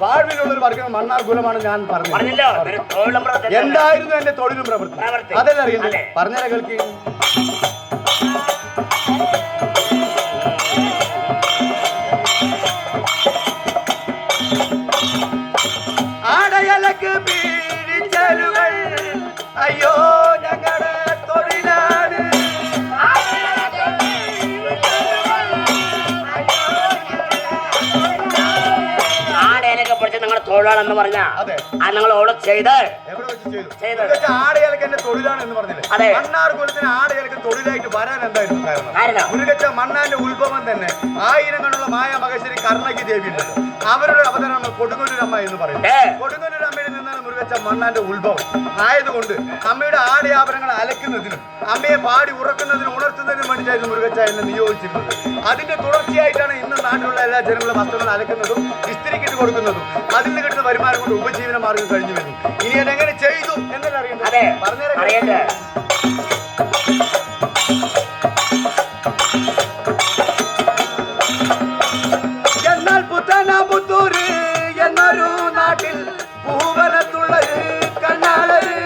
വാഴ്വിലുള്ള ഒരു വർഗം മണ്ണാർ കുലമാണ് ഞാൻ പറഞ്ഞത്. എന്തായിരുന്നു എന്റെ തൊഴിലും പ്രവൃത്തി അതല്ല അറിയില്ലേ? പറഞ്ഞാൽ കേൾക്കി. ആടയലക്ക് പീഡിച്ചലുകൾ അയ്യോ ഞങ്ങളുടെ തൊഴിലാണ്. നിങ്ങളുടെ തൊഴിലാണെന്ന് പറഞ്ഞാ നിങ്ങൾ ഓടെ ചെയ്ത് ആടയലക്ക് എന്റെ തൊഴിലാണ് എന്ന് പറഞ്ഞില്ലേ? അതെ. മണ്ണാർ കുലത്തിന് ആടയലക്ക് തൊഴിലായിട്ട് വരാൻ എന്തായിരുന്നു കാരണം? മുരുകച്ച മണ്ണാന്റെ ഉത്ഭവം തന്നെ ആയിരങ്ങളുള്ള മായ മഹേശ്വരി കർണകി ദേവി ഉണ്ട്. അവരുടെ അവതരണം കൊടുങ്ങല്ലൂരമ്മ എന്ന് പറയും. കൊടുങ്ങല്ലൂരമ്മയിൽ നിന്നാണ് മുരുകച്ച മണ്ണാന്റെ ഉത്ഭവം ആയതുകൊണ്ട് അമ്മയുടെ ആടയാഭരണങ്ങൾ അലക്കുന്നതിനും അമ്മയെ പാടി ഉറക്കുന്നതിനും ഉണർത്തുന്നതിനും വേണ്ടിയിട്ടായിരുന്നു മുരുകച്ച എന്നെ നിയോഗിച്ചിരുന്നത്. അതിന്റെ തുടർച്ചയായിട്ടാണ് ഇന്ന് നാട്ടിലുള്ള എല്ലാ ജനങ്ങളും വസ്ത്രങ്ങൾ അലക്കുന്നതും ഇസ്തിരിക്കിട്ട് കൊടുക്കുന്നതും അതിൽ നിന്ന് കിട്ടുന്ന വരുമാനം കൊണ്ട് ഉപജീവന മാർഗം കഴിഞ്ഞു വരുന്നു. ഇനി അതെങ്ങനെ ചെയ്തു എന്നല്ല അറിയുന്നത്. പറഞ്ഞേ. എന്നാൽ പുത്തനാപുത്തൂര് എന്നൊരു നാട്ടിൽ പൂവനത്തുള്ളൊരു കണ്ണാളര്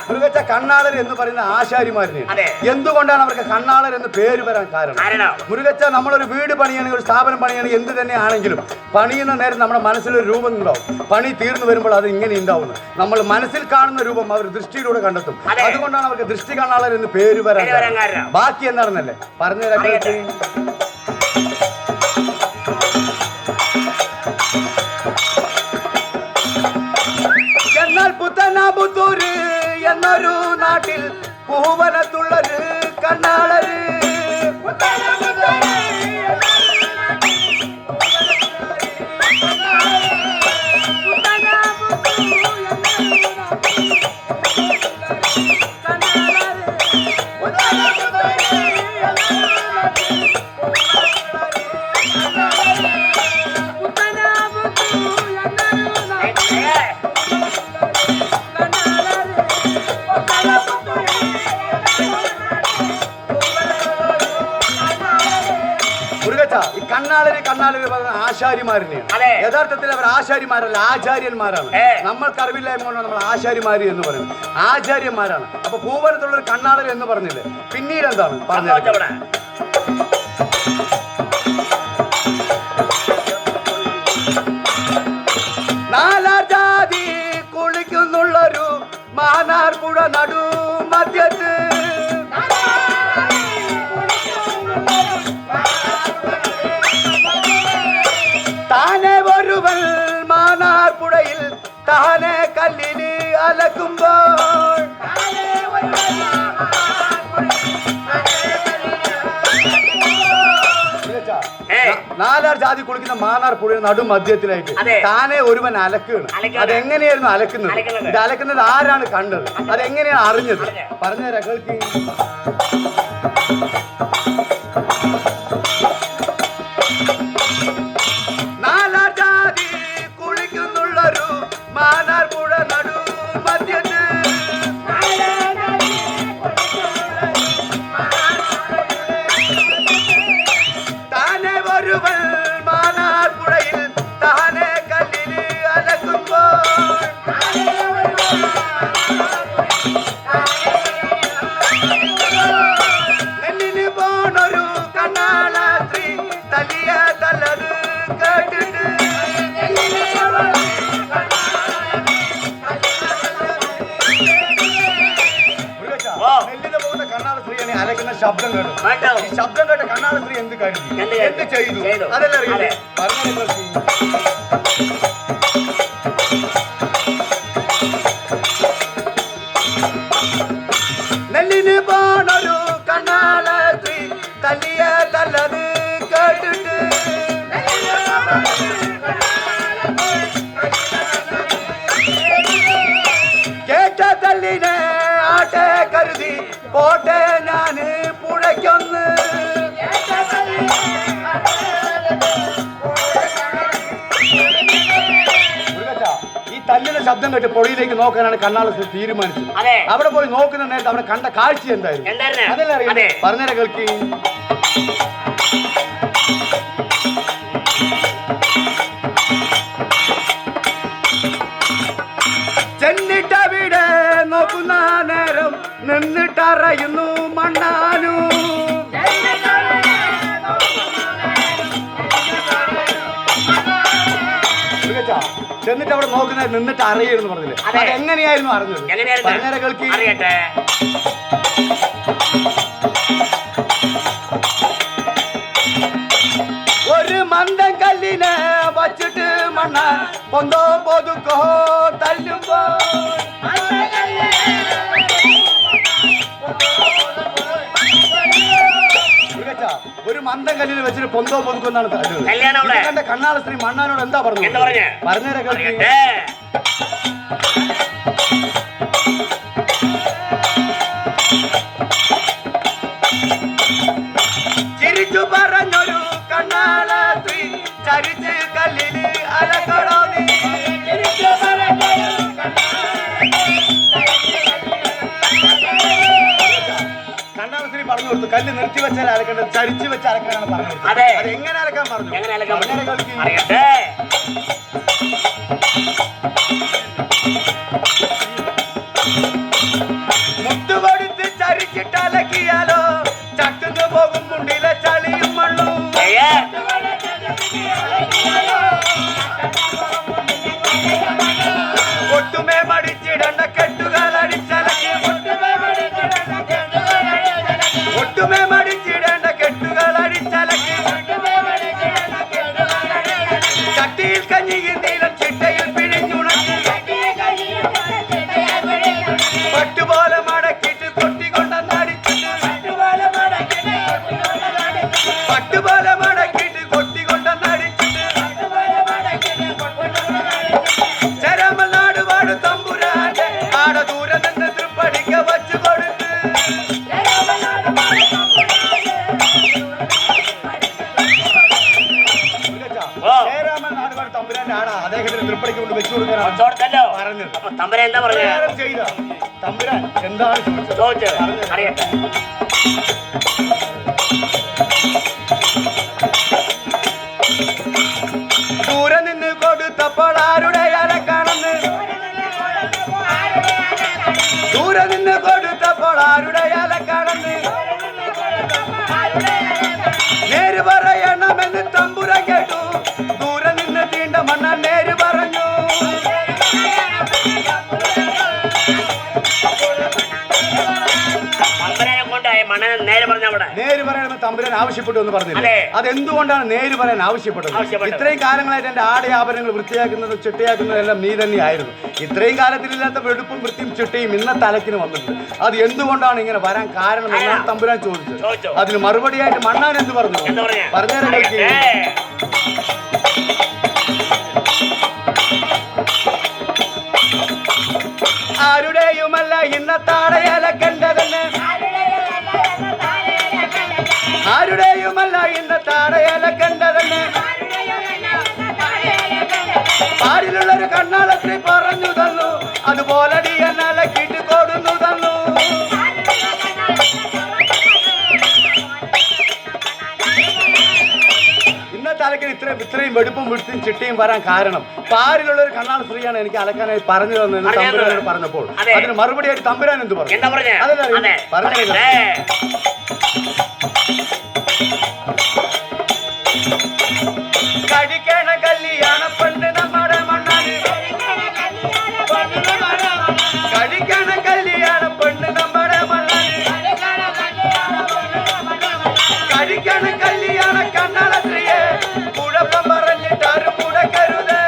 മുരുകച്ച കണ്ണാളർ എന്ന് പറയുന്ന ആശാരിമാരിനെ എന്തുകൊണ്ടാണ് അവർക്ക് കണ്ണാളർ എന്ന് പേര് വരാൻ കാരണം? മുരുകച്ച നമ്മളൊരു വീട് പണിയാണെങ്കിൽ ഒരു സ്ഥാപനം പണിയാണെങ്കിൽ എന്ത് തന്നെ ആണെങ്കിലും പണിയുന്ന നേരം നമ്മുടെ മനസ്സിലൊരു രൂപം ഉണ്ടാവും. പണി തീർന്നു വരുമ്പോൾ അത് ഇങ്ങനെ ഉണ്ടാവുന്നു. നമ്മൾ മനസ്സിൽ കാണുന്ന രൂപം അവർ ദൃഷ്ടിയിലൂടെ കണ്ടെത്തും. അതുകൊണ്ടാണ് അവർക്ക് ദൃഷ്ടി കണ്ണാളർ എന്ന് പേര് വരാൻ. ബാക്കി എന്താണെന്നല്ലേ പറഞ്ഞുതരാം. എന്നാൽ പുത്തനാപുത്തൂര് എന്നൊരു നാട്ടിൽ പൂവനത്തുള്ളൊരു കണ്ണാളര് കണ്ണാളര് പറഞ്ഞ ആശാരിമാരിനെയാണ്. യഥാർത്ഥത്തിൽ അവർ ആശാരിമാരല്ല, ആചാര്യന്മാരാണ്. നമ്മൾക്ക് അറിവില്ലായ്മ കൊണ്ടാണ് നമ്മൾ ആശാരിമാര് എന്ന് പറയുന്നത്. ആചാര്യന്മാരാണ്. അപ്പൊ പൂവനത്തുള്ളൊരു കണ്ണാളര് എന്ന് പറഞ്ഞില്ലേ? പിന്നീട് എന്താണ് പറഞ്ഞത്? നാലാർ ജാതി കുളിക്കുന്നുള്ളൊരു മാനാർ പുഴ നടു മധ്യത്ത് താനെ ഒരുവൻ മാനാർ പുഴയിൽ താനെ കല്ലിന് അലക്കുമ്പോൾ നാലാർ ജാതി കുളിക്കുന്ന മാനാർ പുഴ നടുമധ്യത്തിലായിട്ട് താനെ ഒരുവൻ അലക്കുകയാണ്. അതെങ്ങനെയായിരുന്നു അലക്കുന്നത്? ഇത് അലക്കുന്നത് ആരാണ് കണ്ടത്? അതെങ്ങനെയാണ് അറിഞ്ഞത്? പറഞ്ഞുതരാ കേൾക്കി. നാലാർ ജാതി കുളിക്കുന്നുള്ളൊരു മാനാർ പുഴ നടുമധ്യത്ത് താനെ ഒരുവൻ മാനാർ പുഴയിൽ താനെ കല്ലിന് അലക്കുമ്പോൾ നെല്ലിന് പോണൊരു കണ്ണാളാത്രി തലിയ തല്ലത് കേട്ടിട്ട് നെല്ലിന് പോകുന്ന കണ്ണാള സ്ത്രീയാണ് അലക്കുന്ന ശബ്ദം കേട്ടു. ഈ ശബ്ദം കേട്ട കണ്ണാള സ്ത്രീ എന്ത് കരുതി? എന്ത് ചെയ്തു? അതെല്ലാം അറിയില്ലേ? നെല്ലിന് പോണൊരു കണ്ണാള സ്ത്രീ തല്ലിയ തല്ലത് കേട്ടിട്ട് കേട്ട തല്ലിനെ ആട്ടെ കരുതി പോട്ടെ ഞാന് പുഴയ്ക്കൊന്ന് ഈ തല്ലിന്റെ ശബ്ദം കേട്ട് പൊടിയിലേക്ക് നോക്കാനാണ് കണ്ണാളശ്രീ തീരുമാനിച്ചത്. അവിടെ പോയി നോക്കുന്ന നേരത്തെ അവിടെ കണ്ട കാഴ്ച എന്തായിരുന്നു അതല്ലേ അറിയാം. പറഞ്ഞേരെ കേൾക്കി. ചെന്നിട്ടവിടെ നോക്കുന്ന നേരം നിന്നിട്ടറിയുന്നു മണ്ണാനു. ചെന്നിട്ട് അവിടെ നോക്കുന്നത് നിന്നിട്ട് അറിയുന്നു പറഞ്ഞില്ലേ, അത് എങ്ങനെയായിരുന്നു അറിഞ്ഞത്? പറഞ്ഞേരെ കേൾക്കി. ഒരു മന്ദം കല്ലിനെ വച്ചിട്ട് മണ്ണ പൊന്തോ പൊതുക്കോ തല്ലുമ്പോ ഒരു മന്ദം കല്ലിൽ വെച്ചിട്ട് പൊന്തോ പൊതുക്കൊന്നാണ് തല്ലുന്നത്. കണ്ണാളശ്രീ മണ്ണാനോട് എന്താ പറഞ്ഞു? പറഞ്ഞേരെ കേൾക്കി. ചിരിച്ചു പറഞ്ഞൊരു കണ്ണാളശ്രീ ചരിച്ച് കല്ലില് അലക്കടോ നീ. കണ്ണാളശ്രീ പറഞ്ഞു കൊടുത്തു കല്ല് നിർത്തി വെച്ചാൽ അലക്കേണ്ടത് ചരിച്ചു വെച്ച് അലക്കാനാണ് പറഞ്ഞത്. അത് എങ്ങനെ അലക്കാൻ പറഞ്ഞു? മുട്ടുകൊടുത്ത് ചരിച്ചിട്ട് അലക്കിയാലോ ചട്ടുന്നു പോകും മുണ്ടിലെ ചളിയും മണ്ണും. ഒട്ടുമേ മടിച്ചിടണ്ട കെട്ടുകൾ അടിച്ചലക്കി. ഒട്ടുമേ മടിച്ചിടേണ്ട കെട്ടുകൾ അടിച്ചലക്കി. ചട്ടിയിൽ കഞ്ഞിയിൽ നീലം ചിട്ടയിൽ പിഴിഞ്ഞുണക്കി. പട്ടുപോലെ മടക്കിട്ട് കൊട്ടിക്കൊണ്ടടിച്ചിട്ട്. പട്ടുപോലെ മടക്കിട്ട് കൊട്ടിക്കൊണ്ടടിച്ചിട്ട്. ചരമനാട് വാട് തമ്പുരാന്റെ ആട ദൂരെ നിന്ന് തൃപ്പടിക്ക വച്ചു കൊടുത്ത്. തമ്പുരാന്റെ ആടാ അദ്ദേഹത്തിന് തൃപ്പടിക്ക് കൊണ്ട് വെച്ചു കൊടുക്കാനാണ് പറഞ്ഞത്. ചെയ്ത തമ്പുരാൻ എന്താണ് ചോദിച്ചത്? ദൂരെ നിന്ന് കൊടുത്തപ്പോൾ ആരുടെ അലക്കാണെന്ന്. ദൂരെ നിന്ന് കൊടുത്തപ്പോൾ ആരുടെ അലക്കാണെന്ന് നേര് പറയണമെന്ന് തമ്പുരാൻ കേട്ടു. ദൂരെ നിന്ന് തീണ്ട മണ്ണാൻ നേര് പറഞ്ഞു. നേര് പറയണമെന്ന് തമ്പുരാൻ ആവശ്യപ്പെട്ടു എന്ന് പറഞ്ഞില്ലേ? അതെന്തുകൊണ്ടാണ് നേര് പറയാൻ ആവശ്യപ്പെട്ടത്? ഇത്രയും കാലങ്ങളായിട്ട് എന്റെ ആടയാഭരണങ്ങൾ വൃത്തിയാക്കുന്നത് ചിട്ടയാക്കുന്നതെല്ലാം നീ തന്നെയായിരുന്നു. ഇത്രയും കാലത്തിലില്ലാത്ത വെടുപ്പും വൃത്തിയും ചിട്ടയും ഇന്നത്തെ തലക്കിന് വന്നിട്ടുണ്ട്. അത് എന്തുകൊണ്ടാണ് ഇങ്ങനെ വരാൻ കാരണം എന്നാണ് തമ്പുരാൻ ചോദിച്ചത്. അതിന് മറുപടിയായിട്ട് മണ്ണാൻ എന്ത് പറഞ്ഞു? പറഞ്ഞേരെ കേൾക്കി. ആരുടെയുമല്ല ഇന്നത്താടയലക്കണ്ടതെന്ന്. ആരുടെയുമല്ല ഇന്നത്താടയലക്കണ്ടതെന്ന് ആരിലുള്ളൊരു കണ്ണാളശ്രീ പറഞ്ഞു തന്നു. അതുപോലെ അലക്കിട്ട് കൊടുന്നു തന്നു. ഇന്നത്തെ അലക്കിന് ഇത്രയും വെടുപ്പും വൃത്തിയും ചിട്ടയും വരാൻ കാരണം പാരിലുള്ള ഒരു കണ്ണാളശ്രീയാണ് എനിക്ക് അലക്കാനായി പറഞ്ഞു തന്നെന്ന് തമ്പുരാനോട് പറഞ്ഞപ്പോൾ അതിന് മറുപടിയായിട്ട് തമ്പുരാൻ എന്ത് പറഞ്ഞു? അതല്ലേ പറഞ്ഞത്. കടിക്കണ കല്യാണ പെണ്ണ് നമ്മുടെ മണ്ണാണ്. കടിക്കണ കല്യാണ പെണ്ണ് നമ്മുടെ മണ്ണാണ്. കടിക്കണ കല്യാണ കണ്ണാളശ്രീയെ കുഴപ്പം പറഞ്ഞിട്ട് ആരും മുടക്കരുത്.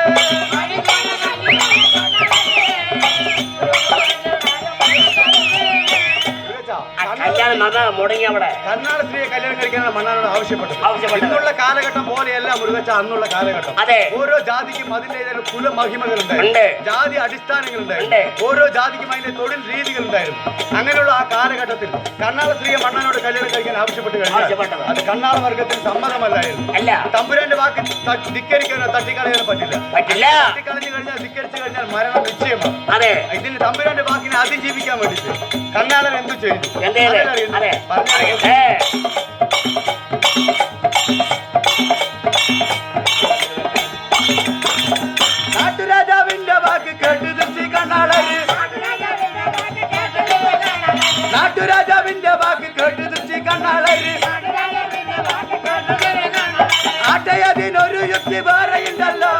കല്യാണം മുടങ്ങി അവിടെ കർണാടക സ്ത്രീയെ കല്യാണം കഴിക്കാനാണ് മണ്ണാനോട് ആവശ്യപ്പെട്ടത്. ഇന്നുള്ള കാലഘട്ടം പോലെയല്ല മുരുകച്ച അന്നുള്ള കാലഘട്ടം. ഓരോ ജാതിക്കും അതിൻ്റെതായ കുലമഹിമകളുണ്ടായിരുന്നു, ജാതി അടിസ്ഥാനങ്ങളുണ്ടായിരുന്നു, ഓരോ ജാതിക്കും അതിന്റെ തൊഴിൽ രീതികളുണ്ടായിരുന്നു. അങ്ങനെയുള്ള ആ കാലഘട്ടത്തിൽ കർണാടക സ്ത്രീയെ മണ്ണാനോട് കല്യാണം കഴിക്കാൻ ആവശ്യപ്പെട്ട് കഴിഞ്ഞാൽ അത് കർണാടക വർഗത്തിന് സമ്മതമല്ലായിരുന്നു. തമ്പുരാന്റെ വാക്ക് ധിക്കരിക്കാനോ തട്ടിക്കളയാനോ പറ്റില്ല. തട്ടിക്കളഞ്ഞു കഴിഞ്ഞാൽ ധിക്കരിച്ചു കഴിഞ്ഞാൽ മരണം നിശ്ചയമാണ്. ഇതിന് തമ്പുരാന്റെ വാക്കിനെ അതിജീവിക്കാൻ വേണ്ടിട്ട് കർണാടകൻ എന്തു ചെയ്തു? നാട്ടുരാജാവിന്റെ വാക്ക് കേട്ട് ദൃഷ്ടി കണ്ണാളര്, നാട്ടുരാജാവിന്റെ വാക്ക് കേട്ട് ദൃഷ്ടി കണ്ണാളര്, ആട്ടയതിനൊരു യുക്തി വേറെയുണ്ടല്ലോ,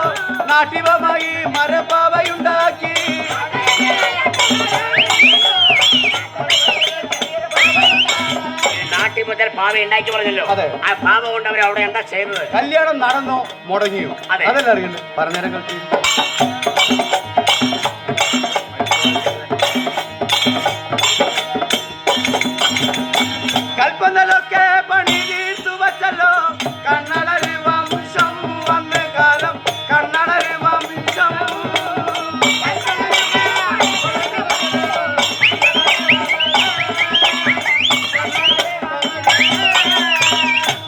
നാട്ടിവമായി മരപ്പാവയുണ്ടാക്കി. നാട്ടിൽ മുതൽ പാവ ഉണ്ടാക്കി പറഞ്ഞല്ലോ, ആ പാവ കൊണ്ട് അവർ അവിടെ എന്താ ചെയ്തത്? കല്യാണം നടന്നോ മുടങ്ങിയോ അതല്ല അറിയുന്നത്. പറഞ്ഞേരം കളിച്ച് കൽപ്പനലൊക്കെ പണി തീർത്തു വച്ചല്ലോ, കണ്ണടര് വംശം വന്ന് കാലം, കണ്ണടര് വംശം.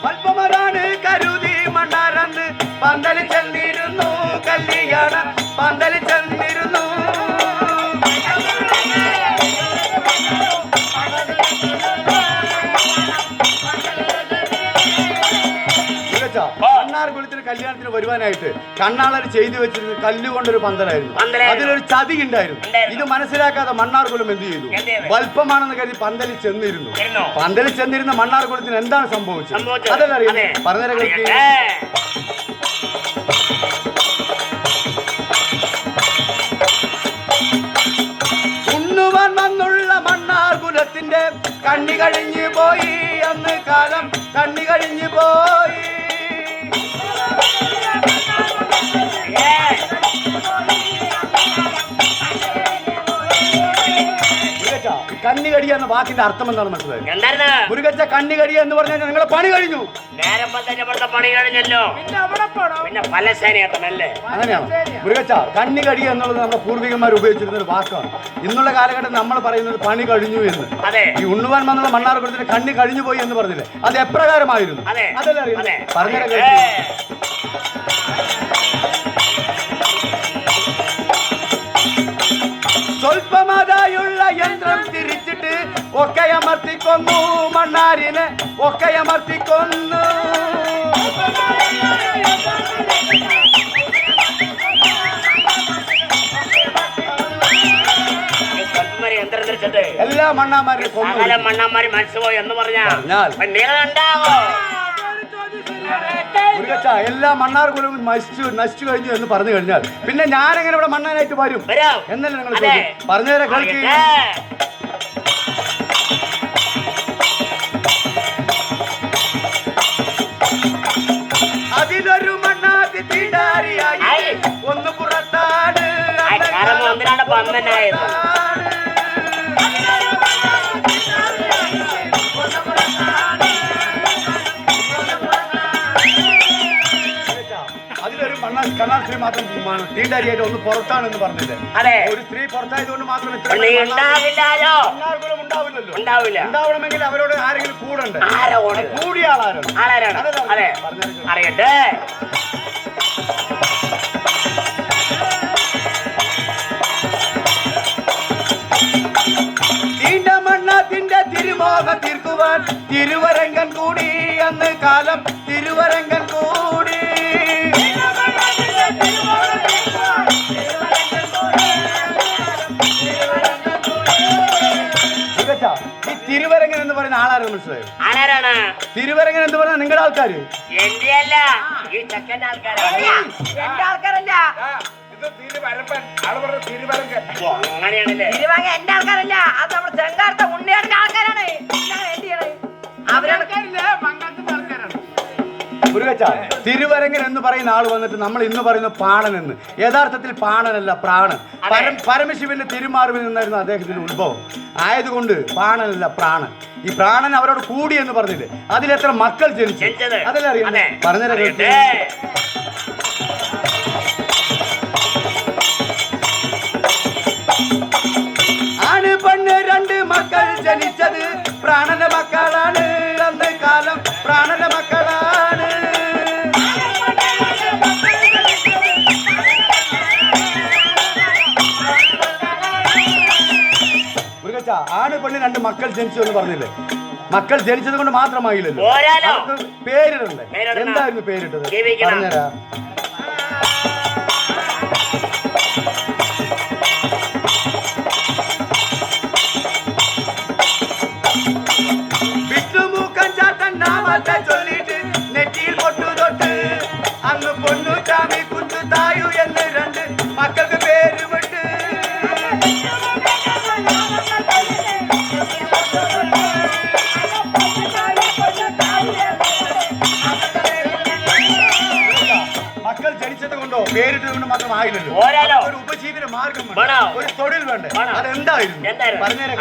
വൽപ്പമരാണ് കരുതി മണ്ണാരന്ന് പന്തലിൽ ചെന്നിരുന്നു, കല്യാണ പന്തലിൽ ചെന്നിരുന്നു. കണ്ണാർകുളത്തിന് കല്യാണത്തിന് വരുവാനായിട്ട് കണ്ണാളർ ചെയ്തു വെച്ചിരുന്നത് കല്ലുകൊണ്ടൊരു പന്തലായിരുന്നു. അതിലൊരു ചതി ഉണ്ടായിരുന്നു. ഇത് മനസ്സിലാക്കാതെ മണ്ണാർകുളം എന്ത് ചെയ്തു? വൽപ്പമാണെന്ന് കരുതി പന്തലിൽ ചെന്നിരുന്നു. പന്തലിൽ ചെന്നിരുന്ന മണ്ണാർകുളത്തിന് എന്താണ് സംഭവിച്ചത്? അതല്ല അറിയാം. പറഞ്ഞേരം കളിക്ക്. ഉണ്ണുവാൻ വന്നുള്ള മണ്ണാർകുലത്തിന്റെ കണ്ണി കഴിഞ്ഞു പോയി, അന്ന് കാലം കണ്ണി കഴിഞ്ഞു പോയി. കണ്ണികടി എന്ന വാക്കിന്റെ അർത്ഥം എന്താണ് മനസ്സിലായത്? മുരുകച്ച കണ്ണികടി എന്ന് പറഞ്ഞാൽ നിങ്ങളെ പണി കഴിഞ്ഞു. പണി കഴിഞ്ഞല്ലോ, പിന്നെ പലസേനയല്ലേ. അങ്ങനെയാണ് മുരുകച്ച. കണ്ണികടി എന്നുള്ളത് നമ്മുടെ പൂർവികന്മാർ ഉപയോഗിച്ചിരുന്ന ഒരു വാക്കാണ്. ഇന്നുള്ള കാലഘട്ടം നമ്മൾ പറയുന്നത് പണി കഴിഞ്ഞു എന്ന്. ഈ ഉണ്ണുവാൻ വന്നുള്ള മണ്ണാർകുളത്തിന് കണ്ണി കഴിഞ്ഞു പോയി എന്ന് പറഞ്ഞില്ലേ, അത് എപ്രകാരമായിരുന്നു? അതല്ല അറിയാം. പറഞ്ഞ സ്വൽപ്പമതായുള്ള യന്ത്രം തിരിച്ചിട്ട് ഒക്കെ അമർത്തിക്കൊന്നു, മണ്ണാരിനെ ഒക്കെ അമർത്തിക്കൊന്നു. എല്ലാ മണ്ണാന്മാരെയും മണ്ണാന്മാരും മരിച്ചുപോയി എന്ന് പറഞ്ഞാൽ എല്ലാ മണ്ണാർകുലവും നശിച്ചു കഴിഞ്ഞു എന്ന് പറഞ്ഞു കഴിഞ്ഞാൽ പിന്നെ ഞാൻ എങ്ങനെ ഇവിടെ മണ്ണാനായിട്ട് വരും എന്നല്ലേ നിങ്ങൾ പറഞ്ഞുതരാം. കളിക്ക്. അതിലൊരു മണ്ണാതി തീണ്ടാരിയായി ഒന്ന് പുറത്താണ് കണ്ണാർ സ്ത്രീ മാത്രം തീണ്ടാരിയായിട്ട് ഒന്ന് പുറത്താണെന്ന് പറഞ്ഞില്ലേ? ഒരു സ്ത്രീ പുറത്തായതുകൊണ്ട് മാത്രം ഉണ്ടാവണമെങ്കിൽ അവരോട് ആരെങ്കിലും കൂടണ്ട്. കൂടിയ ആളാരാണ്? അറിയട്ടെ. തീണ്ടമണ്ണാത്തിന്റെ തിരുമോഹം തീർക്കുവാൻ തിരുവരങ്കൻ കൂടി, അന്ന് കാലം തിരുവരങ്കൻ കൂടി. ഈ തിരുവരങ്ങൻ എന്ന് പറയുന്ന ആളാരാണ് മനസ്സിലായോ? ആരാണ് തിരുവരങ്ങൻ എന്ന് പറഞ്ഞാൽ നിങ്ങളുടെ ആൾക്കാര്? എന്റെ അല്ല, ഈ ചെക്കന്റെ ആൾക്കാരല്ല. എന്റെ ആൾക്കാരല്ല, അങ്ങനെയാണല്ലേ? തിരുവാങ്ങ എന്റെ ആൾക്കാരല്ല, അത് നമ്മുടെ ചെങ്കാർത്ത ഉണ്ണിയാടിന്റെ ആൾക്കാരാണ്. അവരാണ് മംഗളത്തിന്റെ ആൾക്കാരാണ്. മുരുകച്ച തിരുവരങ്ങൻ എന്ന് പറയുന്ന ആൾ വന്നിട്ട് നമ്മൾ ഇന്ന് പറയുന്ന പാണൻ എന്ന്. യഥാർത്ഥത്തിൽ പാണനല്ല, പ്രാണൻ. പരമശിവന്റെ തിരുമാറിവിൽ നിന്നായിരുന്നു അദ്ദേഹത്തിന്റെ ഉത്ഭവം. ആയതുകൊണ്ട് പാണനല്ല, പ്രാണൻ. ഈ പ്രാണൻ അവരോട് കൂടി എന്ന് പറഞ്ഞില്ലേ, അതിലെത്ര മക്കൾ ജനിച്ചു അതല്ലേ അറിയാം. പറഞ്ഞേ. ആണ് പെണ്ണ് രണ്ട് മക്കൾ ജനിച്ചത് പ്രാണന്റെ മക്കളാണ്. അന്ന് കാലം പ്രാണന്റെ മക്കളാണ്. മുരുകച്ച ആണ് പെണ്ണ് രണ്ട് മക്കൾ ജനിച്ചു എന്ന് പറഞ്ഞില്ലേ, മക്കൾ ജനിച്ചത് കൊണ്ട് മാത്രമായില്ലല്ലോ, അവർക്ക് പേരിടണ്ടേ. എന്തായിരുന്നു പേരിട്ടത് പറഞ്ഞുതരാ. ചൊല്ലിട്ട് നെറ്റിയിൽ പൊട്ടു തൊട്ട് അന്ന് പൊന്നു ചാമി കുഞ്ഞു തായു എന്ന് രണ്ട് മക്കൾക്ക് പേര് വിട്ട്. മക്കൾ ജനിച്ചത് കൊണ്ടോ പേരിട്ടത് കൊണ്ട് മാത്രമായില്ലല്ലോ, ഒരു ഉപജീവന മാർഗം വേണം, ഒരു തൊഴിൽ വേണ്ടേ. അതെന്തായിരുന്നു പറഞ്ഞേരാ.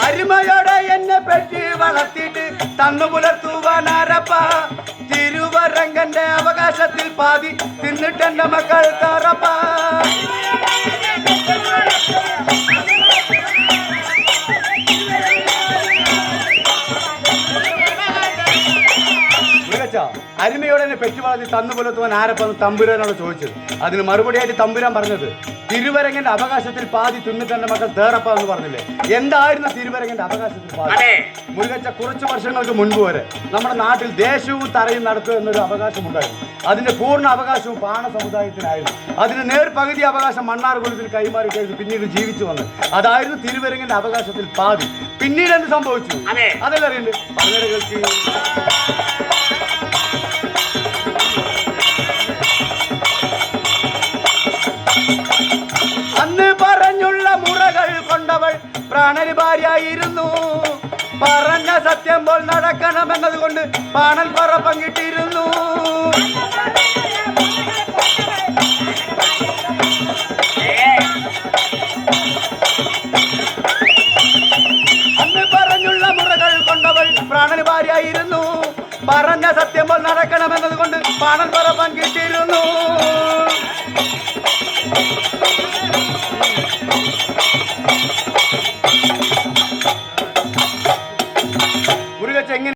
അരുമയോടെ എന്നെ പെറ്റി വളർത്തിയിട്ട് തന്നു പുലർത്തുവാനാരപ്പ. തിരുവരങ്കന്റെ അവകാശത്തിൽ പാതി തിന്നിട്ടെന്റെ മക്കൾ താറപ്പ. അരുമയോടെ എന്നെ പെറ്റി വളർത്തി തന്നു പുലർത്തുവാൻ ആരപ്പെന്ന് തമ്പുരാനോട് ചോദിച്ചത്. അതിന് മറുപടിയായിട്ട് തമ്പുരാൻ പറഞ്ഞത് തിരുവരങ്ങന്റെ അവകാശത്തിൽ പാതി തിന്നിട്ടെന്റെ മക്കൾ തേറപ്പ എന്ന് പറഞ്ഞില്ലേ. എന്തായിരുന്നു തിരുവരങ്ങന്റെ അവകാശത്തിൽ പാതി? മുരുകച്ച കുറച്ചു വർഷങ്ങൾക്ക് മുൻപ് വരെ നമ്മുടെ നാട്ടിൽ ദേശവും തറയും നടത്തുക എന്നൊരു അവകാശം ഉണ്ടായിരുന്നു. അതിന്റെ പൂർണ്ണ അവകാശവും പാണ സമുദായത്തിനായിരുന്നു. അതിന് നേർപകുതി അവകാശം മണ്ണാർ കുലത്തിൽ കൈമാറിയിട്ടായിരുന്നു പിന്നീട് ജീവിച്ചു വന്നത്. അതായിരുന്നു തിരുവരങ്ങന്റെ അവകാശത്തിൽ പാതി. പിന്നീട് എന്ത് സംഭവിച്ചു അതല്ല അറിയണ്ട്. പലകൾക്ക് അന്ന് പറഞ്ഞുള്ള മുറകൾ കൊണ്ടവൾ പ്രാണന് ഭാര്യയായിരുന്നു. പറഞ്ഞ സത്യം പോൽ നടക്കണമെന്നതുകൊണ്ട് പാണൻ പറ പങ്കിട്ടിരുന്നു. അന്ന് പറഞ്ഞുള്ള മുറകൾ കൊണ്ടവൾ പ്രാണന് ഭാര്യയായിരുന്നു. പറഞ്ഞ സത്യം പോൽ നടക്കണമെന്നതുകൊണ്ട് പാണൻ പറ പങ്കിട്ടിരുന്നു.